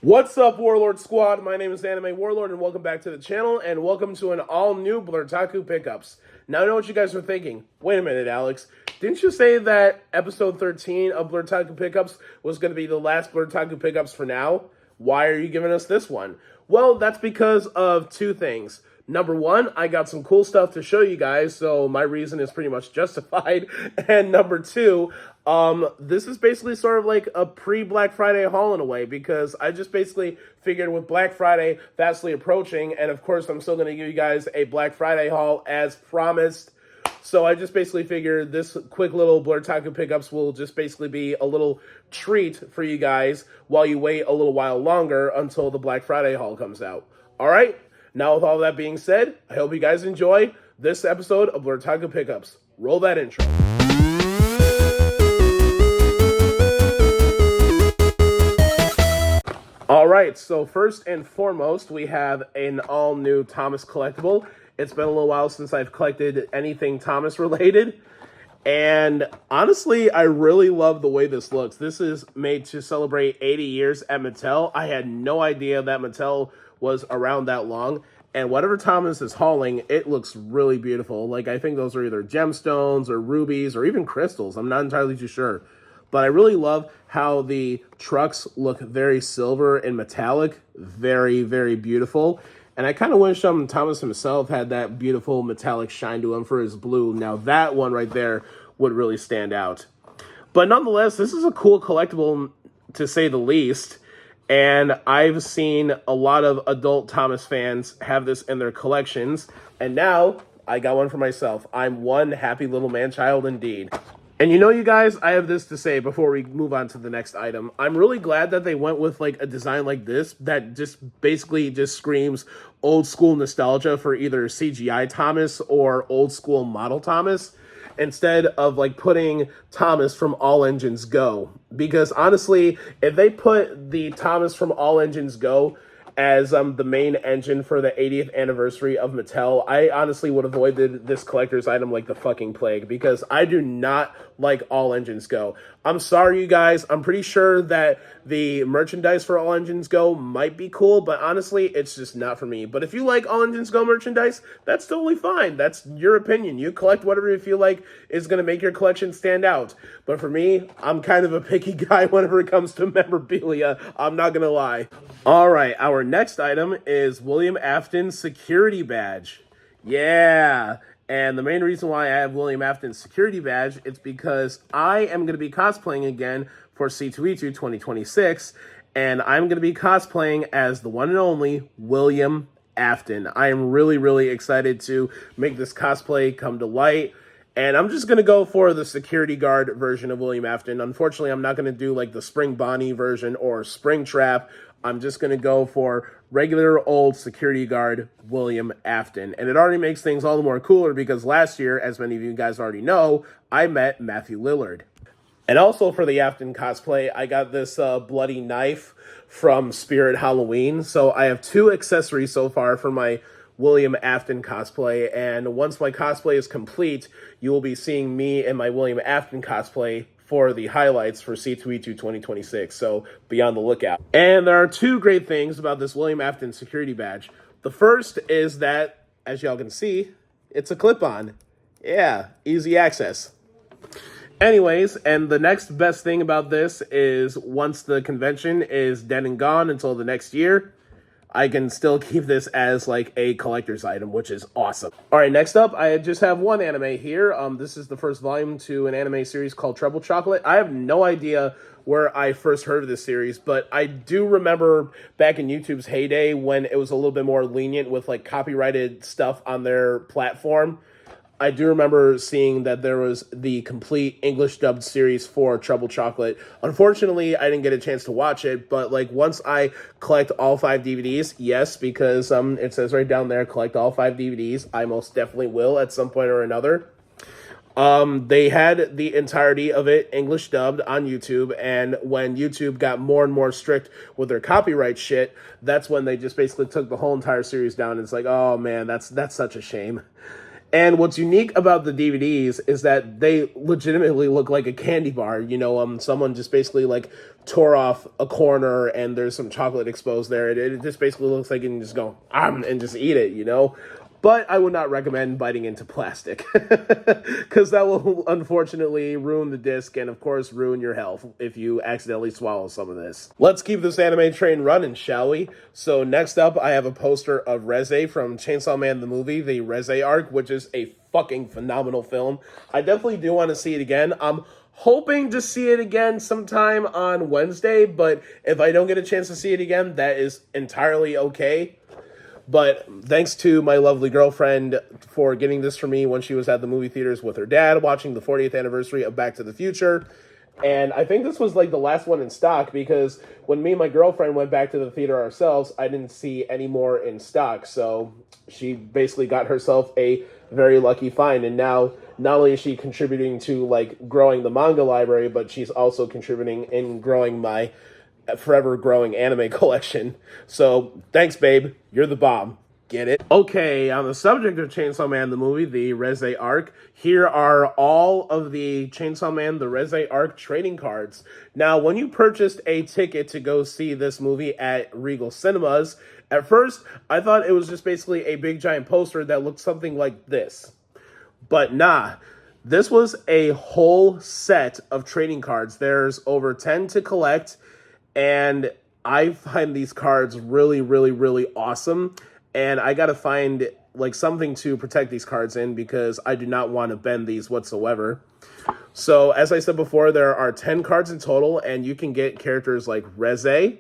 What's up, Warlord Squad? My name is Anime Warlord, and welcome back to the channel, and welcome to an all-new Blurtaku Pickups. Now, I know what you guys are thinking. Wait a minute, Alex. Didn't you say that episode 13 of Blurtaku Pickups was going to be the last Blurtaku Pickups for now? Why are you giving us this one? Well, that's because of two things. Number one, I got some cool stuff to show you guys, so my reason is pretty much justified. And number two, this is basically sort of like a pre-Black Friday haul in a way, because I just basically figured with Black Friday fastly approaching, and of course I'm still going to give you guys a Black Friday haul as promised. So I just basically figured this quick little Blurtaku Pickups will just basically be a little treat for you guys while you wait a little while longer until the Black Friday haul comes out. All right? Now, with all that being said, I hope you guys enjoy this episode of Blurtaku Pickups. Roll that intro. All right, so first and foremost, we have an all-new Thomas collectible. It's been a little while since I've collected anything Thomas related. And honestly, I really love the way this looks. This is made to celebrate 80 years at Mattel. I had no idea that Mattel was around that long. And whatever Thomas is hauling, it looks really beautiful. Like, I think those are either gemstones or rubies or even crystals. I'm not entirely too sure. But I really love how the trucks look very silver and metallic. Very, very beautiful. And I kind of wish Thomas himself had that beautiful metallic shine to him for his blue. Now that one right there would really stand out. But nonetheless, this is a cool collectible to say the least. And I've seen a lot of adult Thomas fans have this in their collections. And now I got one for myself. I'm one happy little man-child indeed. And you know, you guys, I have this to say before we move on to the next item. I'm really glad that they went with like a design like this that just basically just screams old school nostalgia for either CGI Thomas or old school model Thomas, instead of like putting Thomas from All Engines Go. Because honestly, if they put the Thomas from All Engines Go as the main engine for the 80th anniversary of Mattel, I honestly would have avoided this collector's item like the fucking plague, because I do not like All Engines Go. I'm sorry, you guys. I'm pretty sure that the merchandise for All Engines Go might be cool, but honestly, it's just not for me. But if you like All Engines Go merchandise, that's totally fine. That's your opinion. You collect whatever you feel like is going to make your collection stand out. But for me, I'm kind of a picky guy whenever it comes to memorabilia. I'm not going to lie. All right, our next item is William Afton's security badge. Yeah. And the main reason why I have William Afton's security badge is because I am going to be cosplaying again for C2E2 2026, and I'm going to be cosplaying as the one and only William Afton. I am really, really excited to make this cosplay come to light, and I'm just going to go for the security guard version of William Afton. Unfortunately, I'm not going to do like the Spring Bonnie version or Springtrap. I'm just going to go for regular old security guard William Afton. And it already makes things all the more cooler because last year, as many of you guys already know, I met Matthew Lillard. And also for the Afton cosplay, I got this bloody knife from Spirit Halloween. So I have two accessories so far for my William Afton cosplay. And once my cosplay is complete, you will be seeing me in my William Afton cosplay for the highlights for C2E2 2026, so be on the lookout. And there are two great things about this William Afton security badge. The first is that, as y'all can see, it's a clip-on. Yeah, easy access. Anyways, and the next best thing about this is once the convention is dead and gone until the next year, I can still keep this as like a collector's item, which is awesome. All right, next up, I just have one anime here. This is the first volume to an anime series called Treble Chocolate. I have no idea where I first heard of this series, but I do remember back in YouTube's heyday when it was a little bit more lenient with like copyrighted stuff on their platform. I do remember seeing that there was the complete English dubbed series for Treble Chocolate. Unfortunately, I didn't get a chance to watch it, but like once I collect all 5 DVDs, yes, because it says right down there, collect all 5 DVDs. I most definitely will at some point or another. They had the entirety of it English dubbed on YouTube, and when YouTube got more and more strict with their copyright shit, that's when they just basically took the whole entire series down. And it's like, oh man, that's such a shame. And what's unique about the DVDs is that they legitimately look like a candy bar. You know, someone just basically like tore off a corner and there's some chocolate exposed there. It just basically looks like you can just go and just eat it. You know, but I would not recommend biting into plastic because that will unfortunately ruin the disc and, of course, ruin your health if you accidentally swallow some of this. Let's keep this anime train running, shall we? So, next up, I have a poster of Reze from Chainsaw Man the movie, the Reze arc, which is a fucking phenomenal film. I definitely do want to see it again. I'm hoping to see it again sometime on Wednesday, but if I don't get a chance to see it again, that is entirely okay. But thanks to my lovely girlfriend for getting this for me when she was at the movie theaters with her dad watching the 40th anniversary of Back to the Future. And I think this was like the last one in stock because when me and my girlfriend went back to the theater ourselves, I didn't see any more in stock. So she basically got herself a very lucky find. And now not only is she contributing to like growing the manga library, but she's also contributing in growing my forever growing anime collection. So thanks, babe. You're the bomb. Get it? Okay, on the subject of Chainsaw Man the movie, the Reze arc, here are all of the Chainsaw Man the Reze arc trading cards. Now, when you purchased a ticket to go see this movie at Regal Cinemas, at first I thought it was just basically a big giant poster that looked something like this. But nah, this was a whole set of trading cards. There's over 10 to collect, and I find these cards really, really, really awesome. And I gotta find like something to protect these cards in because I do not want to bend these whatsoever. So as I said before, there are 10 cards in total, and you can get characters like Reze,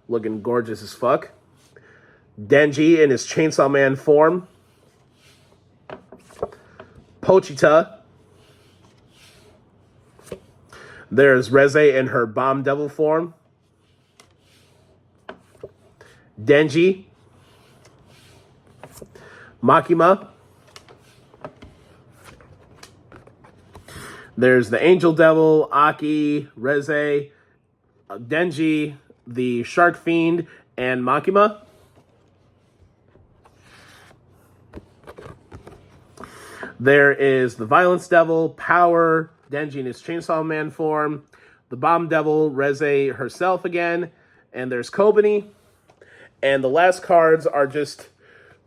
looking gorgeous as fuck, Denji in his Chainsaw Man form, Pochita, there's Reze in her Bomb Devil form, Denji, Makima, there's the Angel Devil, Aki, Reze, Denji, the Shark Fiend, and Makima. There is the Violence Devil, Power, Denji in his Chainsaw Man form, the Bomb Devil, Reze herself again, and there's Kobani. And the last cards are just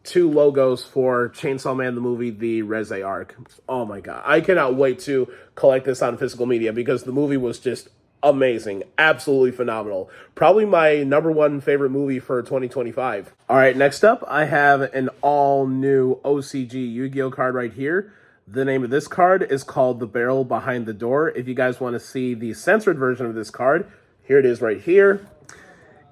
two logos for Chainsaw Man the movie, the Reze arc. Oh my god. I cannot wait to collect this on physical media because the movie was just amazing. Absolutely phenomenal. Probably my number one favorite movie for 2025. All right, next up, I have an all-new OCG Yu-Gi-Oh card right here. The name of this card is called The Barrel Behind the Door. If you guys want to see the censored version of this card, here it is right here.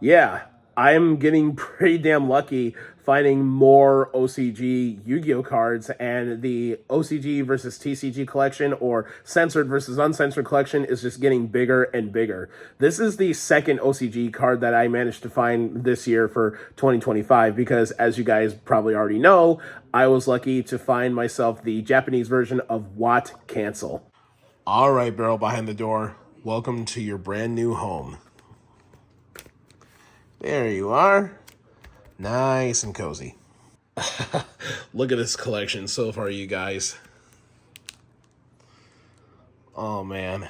Yeah, I'm getting pretty damn lucky finding more OCG Yu-Gi-Oh cards, and the OCG versus TCG collection or censored versus uncensored collection is just getting bigger and bigger. This is the second OCG card that I managed to find this year for 2025 because, as you guys probably already know, I was lucky to find myself the Japanese version of Watt Cancel. All right, Barrel Behind the Door, welcome to your brand new home. There you are. Nice and cozy. Look at this collection so far, you guys. Oh, man.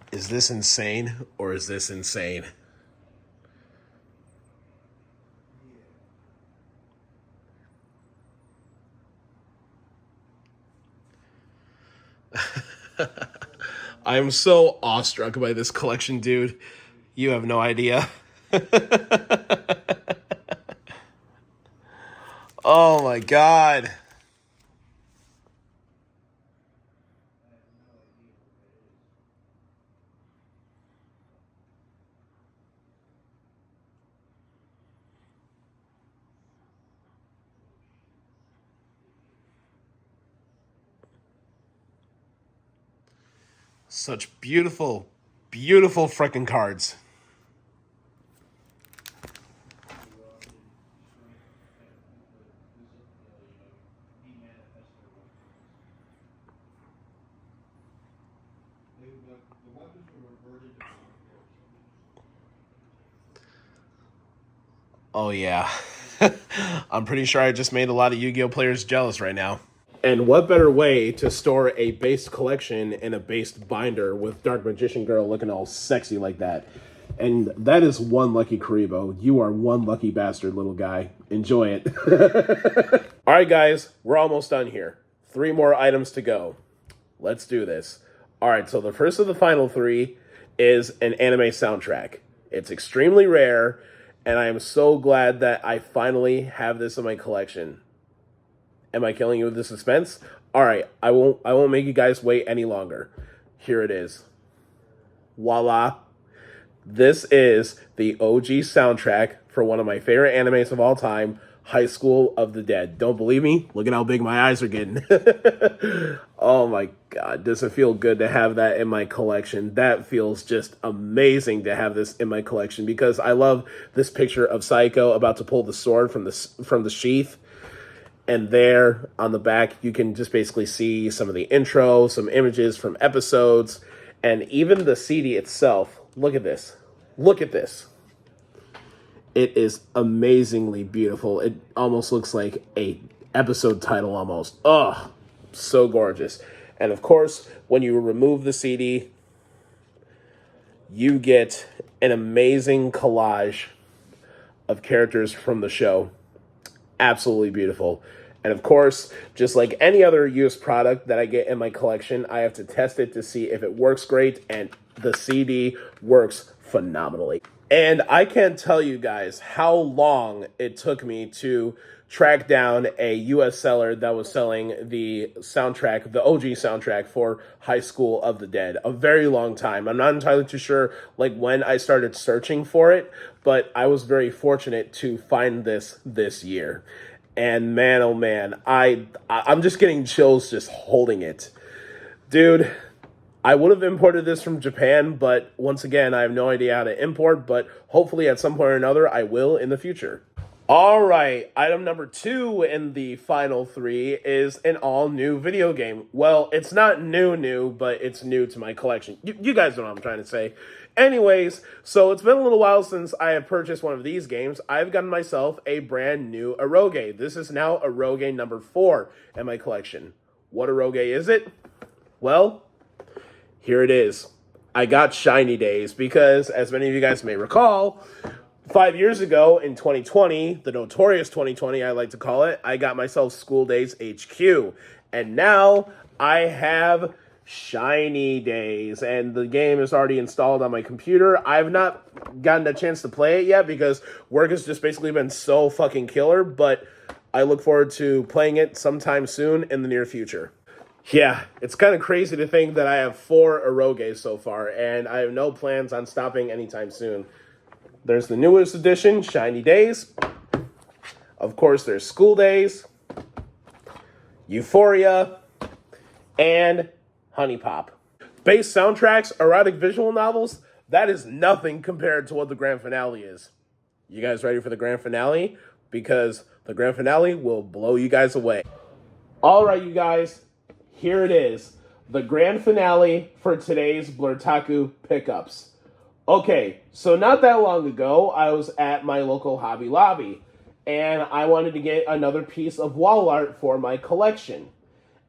Is this insane or is this insane? I'm so awestruck by this collection, dude. You have no idea. Oh my god. Such beautiful, beautiful freaking cards. Oh, yeah. I'm pretty sure I just made a lot of Yu-Gi-Oh players jealous right now. And what better way to store a based collection in a based binder with Dark Magician Girl looking all sexy like that? And that is one lucky Karibo. You are one lucky bastard, little guy. Enjoy it. All right, guys, we're almost done here. 3 more items to go. Let's do this. All right, so the first of the final 3 is an anime soundtrack. It's extremely rare, and I am so glad that I finally have this in my collection. Am I killing you with the suspense? All right, I won't make you guys wait any longer. Here it is. Voila. This is the OG soundtrack for one of my favorite animes of all time, High School of the Dead. Don't believe me? Look at how big my eyes are getting. Oh my god, does it feel good to have that in my collection? That feels just amazing to have this in my collection because I love this picture of Saiko about to pull the sword from the sheath. And there on the back, you can just basically see some of the intro, some images from episodes, and even the CD itself. Look at this. Look at this. It is amazingly beautiful. It almost looks like a episode title almost. Oh, so gorgeous. And of course, when you remove the CD, you get an amazing collage of characters from the show. Absolutely beautiful. And of course, just like any other used product that I get in my collection, I have to test it to see if it works great, and the CD works phenomenally. And I can't tell you guys how long it took me to track down a US seller that was selling the soundtrack, the OG soundtrack for High School of the Dead. A very long time. I'm not entirely too sure like when I started searching for it, but I was very fortunate to find this year. And man, oh man, I'm just getting chills just holding it. Dude, I would have imported this from Japan, but once again, I have no idea how to import, but hopefully at some point or another, I will in the future. All right, item number 2 in the final 3 is an all-new video game. Well, it's not new, but it's new to my collection. You guys know what I'm trying to say. Anyways, so it's been a little while since I have purchased one of these games. I've gotten myself a brand new Eroge. This is now Eroge number 4 in my collection. What Eroge is it? Well, here it is. I got Shiny Days because, as many of you guys may recall, 5 years ago in 2020, the notorious 2020, I like to call it, I got myself School Days HQ. And now I have Shiny Days, and the game is already installed on my computer. I've not gotten a chance to play it yet because work has just basically been so fucking killer, but I look forward to playing it sometime soon in the near future. Yeah, it's kind of crazy to think that I have 4 Eroges so far, and I have no plans on stopping anytime soon. There's the newest edition, Shiny Days. Of course, there's School Days, Euphoria, and Honey Pop. Base soundtracks, erotic visual novels, that is nothing compared to what the grand finale is. You guys ready for the grand finale? Because the grand finale will blow you guys away. All right, you guys, here it is. The grand finale for today's Blurtaku pickups. Okay, so not that long ago, I was at my local Hobby Lobby, and I wanted to get another piece of wall art for my collection.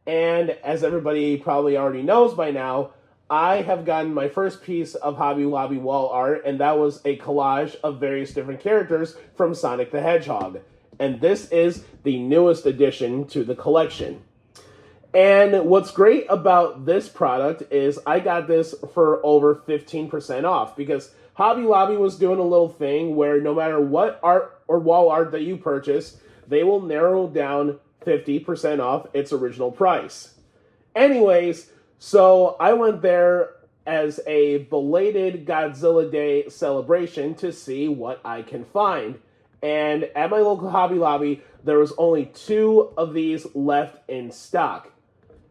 And as everybody probably already knows by now, I have gotten my first piece of Hobby Lobby wall art, and that was a collage of various different characters from Sonic the Hedgehog. And this is the newest addition to the collection. And what's great about this product is I got this for over 15% off because Hobby Lobby was doing a little thing where no matter what art or wall art that you purchase, they will narrow down 50% off its original price. Anyways, so I went there as a belated Godzilla Day celebration to see what I can find. And at my local Hobby Lobby, there was only 2 of these left in stock.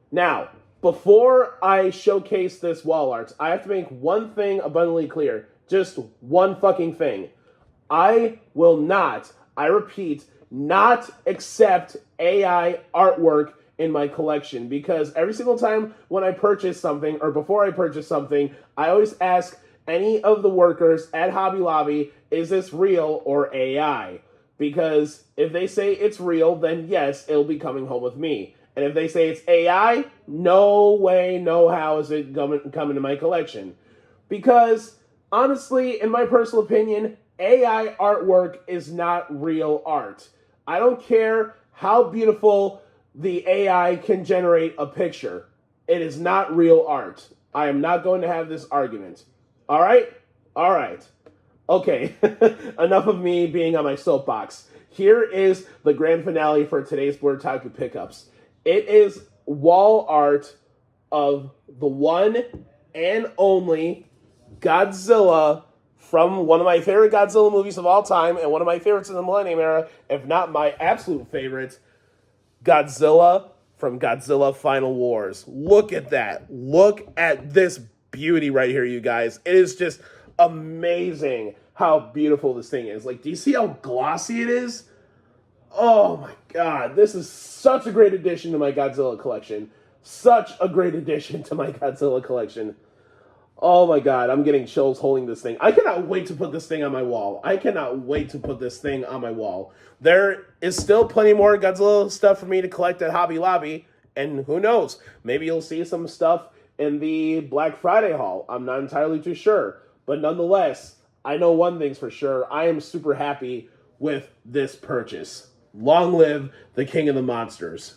Now, Before I showcase this wall art, I have to make one thing abundantly clear. Just one fucking thing. I will not, I repeat, not accept AI artwork in my collection, because every single time when I purchase something or before I purchase something, I always ask any of the workers at Hobby Lobby, is this real or AI? Because if they say it's real, then yes, it'll be coming home with me. And if they say it's AI, no way, no how is it coming to my collection. Because honestly, in my personal opinion, AI artwork is not real art. I don't care how beautiful the AI can generate a picture. It is not real art. I am not going to have this argument. All right? All right. Okay, enough of me being on my soapbox. Here is the grand finale for today's Blurtaku Pickups. It is wall art of the one and only Godzilla from one of my favorite Godzilla movies of all time and one of my favorites in the Millennium Era, if not my absolute favorite, Godzilla from Godzilla Final Wars. Look at that. Look at this beauty right here, you guys. It is just amazing how beautiful this thing is. Like, do you see how glossy it is? Oh my god, this is such a great addition to my Godzilla collection. Such a great addition to my Godzilla collection. Oh my god, I'm getting chills holding this thing. I cannot wait to put this thing on my wall. I cannot wait to put this thing on my wall. There is still plenty more Godzilla stuff for me to collect at Hobby Lobby, and who knows, maybe you'll see some stuff in the Black Friday haul. I'm not entirely too sure, but nonetheless, I know one thing's for sure. I am super happy with this purchase. Long live the King of the Monsters.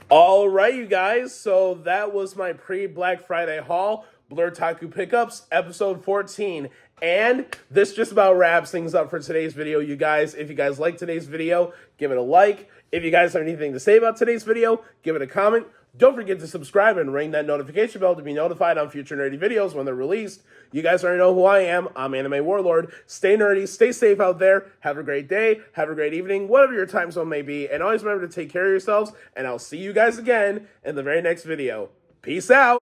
All right, you guys, so that was my pre-Black Friday haul, Blurtaku Pickups, episode 14. And this just about wraps things up for today's video, you guys. If you guys like today's video, give it a like. If you guys have anything to say about today's video, give it a comment. Don't forget to subscribe and ring that notification bell to be notified on future nerdy videos when they're released. You guys already know who I am. I'm Anime Warlord. Stay nerdy, stay safe out there. Have a great day, have a great evening, whatever your time zone may be. And always remember to take care of yourselves. And I'll see you guys again in the very next video. Peace out.